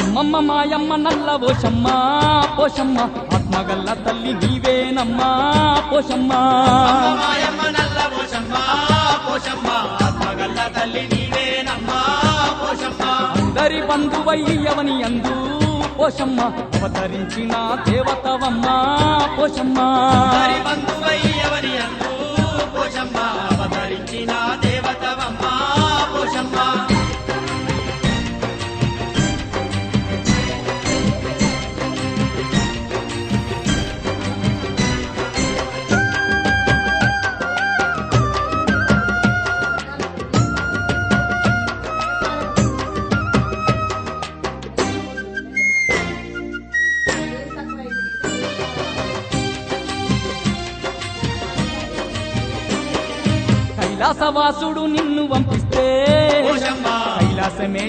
అమ్మమ్మ మాయమ్మ నల్ల పోషమ్మ పోషమ్మ ఆత్మగల్ల తల్లి నీవేనమ్మా పోషమ్మ మాయమ్మ నల్ల పోషమ్మ పోషమ్మ ఆత్మగల్ల తల్లి నీవేనమ్మా పోషమ్మ అందరి బంధువయ్యవని అందు పోషమ్మ అవతరించిన దేవతవమ్మ పోషమ్మ హరి బంధువయ్యవని అందు పోషమ్మ అవతరించిన దేవతవమ్మ పోషమ్మ కైలాసవాసుడు నిన్ను పంపిస్తే పోషమ్మ కైలాసమే